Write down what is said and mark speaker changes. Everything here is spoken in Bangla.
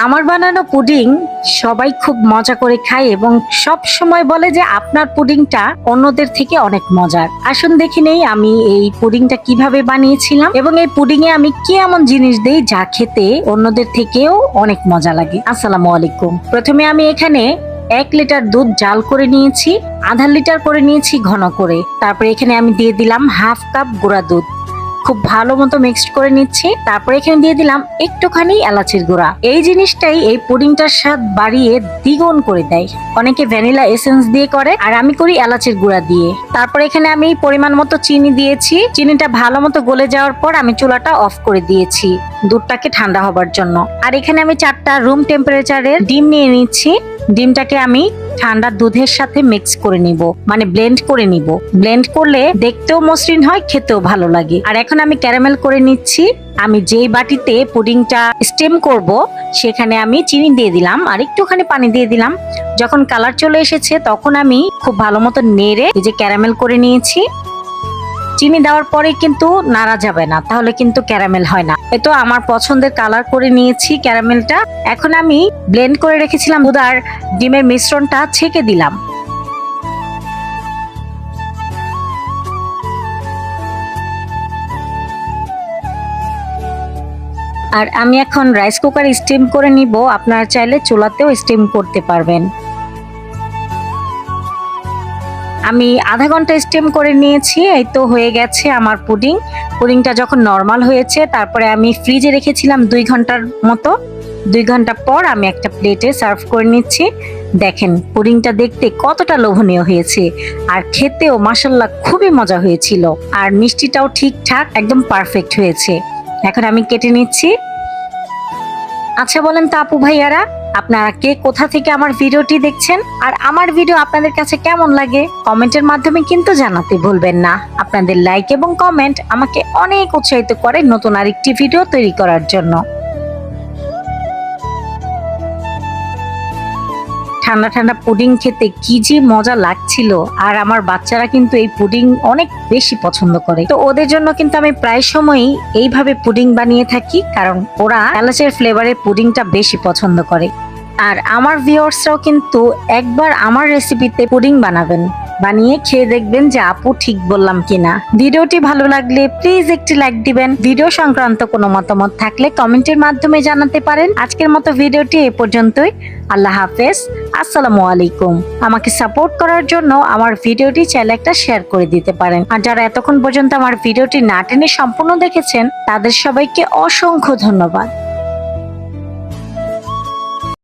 Speaker 1: আমার বানানো পুডিং সবাই খুব মজা করে খায় এবং সব সময় বলে যে আপনার পুডিংটা অন্যদের থেকে অনেক মজার। আসুন দেখে নেই আমি এই পুডিংটা কিভাবে বানিয়েছিলাম এবং এই পুডিং এ আমি কি এমন জিনিস দেই যা খেতে অন্যদের থেকেও অনেক মজা লাগে। আসসালামু আলাইকুম। প্রথমে আমি এখানে 1 লিটার দুধ জাল করে নিয়েছি, আধা লিটার করে নিয়েছি ঘন করে। তারপরে এখানে আমি দিয়ে দিলাম হাফ কাপ গুঁড়া দুধ, খুব ভালো মতো মিক্সড করে নিচ্ছি। তারপরে এখানে দিয়ে দিলাম একটুখানি এলাচের গুঁড়া। এই জিনিসটাই এই পুডিংটার স্বাদ বাড়িয়ে দ্বিগুণ করে দেয়। অনেকে ভ্যানিলা এসেন্স দিয়ে করে, আর আমি করি এলাচের গুঁড়া দিয়ে। তারপরে এখানে আমি পরিমাণ মতো চিনি দিয়েছি। চিনিটা ভালো মতো গলে যাওয়ার পর আমি চুলাটা অফ করে দিয়েছি দুধটাকে ঠান্ডা হবার জন্য। আর এখানে আমি 4টা রুম টেম্পারেচারের ডিম নিয়ে নিচ্ছি। ডিমটাকে আমি ঠান্ডা দুধের সাথে মিক্স করে নিব, মানে ব্লেন্ড করে নিব। ব্লেন্ড করলে দেখতেও মসৃণ হয়, খেতেও ভালো লাগে। আর এখন আমি ক্যারামেল করে নিচ্ছি। আমি যেই বাটিতে পুডিংটা স্টিম করব সেখানে আমি চিনি দিয়ে দিলাম আর একটুখানি পানি দিয়ে দিলাম। যখন কালার চলে এসেছে তখন আমি খুব ভালো মতো নেড়ে এই যে ক্যারামেল করে নিয়েছি। চিনি দেওয়ার পরে কিন্তু নাড়া যাবে না, তাহলে কিন্তু ক্যারামেল হয় না। এতো আমার পছন্দের কালার করে নিয়েছি ক্যারামেলটা। এখন আমি ব্লেন্ড করে রেখেছিলাম দুধ আর ডিমের মিশ্রণটা ছেঁকে দিলাম। আর আমি এখন রাইস কুকার স্টিম করে নিব। আপনারা চাইলে চুলাতেও স্টিম করতে পারবেন। আমি আধা ঘন্টা স্টিম করে নিয়েছি। এই তো হয়ে গেছে আমার পুডিং। পুডিংটা যখন নরমাল হয়েছে তারপরে আমি ফ্রিজে রেখেছিলাম 2 ঘন্টার মতো। 2 ঘন্টা পর আমি একটা প্লেটে সার্ভ করে নিচ্ছি। দেখেন পুডিংটা দেখতে কতটা লোভনীয় হয়েছে, আর খেতেও মাশাআল্লাহ খুবই মজা হয়েছিল। আর মিষ্টিটাও ঠিকঠাক একদম পারফেক্ট হয়েছে। এখন আমি কেটে নিচ্ছি। আচ্ছা বলেন তো আপু ভাইয়ারা, আপনারা কে কোথা থেকে আমার ভিডিওটি দেখছেন, আর আমার ভিডিও আপনাদের কাছে কেমন লাগে কমেন্টের মাধ্যমে কিন্তু জানাতে ভুলবেন না। আপনাদের লাইক এবং কমেন্ট আমাকে অনেক উৎসাহিত করে নতুন আরেকটি ভিডিও তৈরি করার জন্য। ঠান্ডা ঠান্ডা পুডিং খেতে কি যে মজা লাগছিল। আর আমার বাচ্চারা কিন্তু এই পুডিং অনেক বেশি পছন্দ করে, তো ওদের জন্য কিন্তু আমি প্রায় সময়ই এইভাবে পুডিং বানিয়ে থাকি, কারণ ওরা এলাচের ফ্লেভারের পুডিংটা বেশি পছন্দ করে। আর আমার ভিউয়ার্সরাও কিন্তু একবার আমার রেসিপিতে পুডিং বানাবেন, বানিয়ে খেয়ে দেখবেন যে আপু ঠিক বললাম কিনা। ভিডিওটি ভালো লাগলে প্লিজ একটি লাইক দিবেন। ভিডিও সংক্রান্ত কোনো মতামত থাকলে কমেন্টের মাধ্যমে জানাতে পারেন। আজকের মতো ভিডিওটি এ পর্যন্তই। আল্লাহ হাফেজ, আসসালামু আলাইকুম। আমাকে সাপোর্ট করার জন্য আমার ভিডিওটি চাইলে একটা শেয়ার করে দিতে পারেন। আর যারা এতক্ষণ পর্যন্ত আমার ভিডিওটি না টেনে সম্পূর্ণ দেখেছেন তাদের সবাইকে অসংখ্য ধন্যবাদ।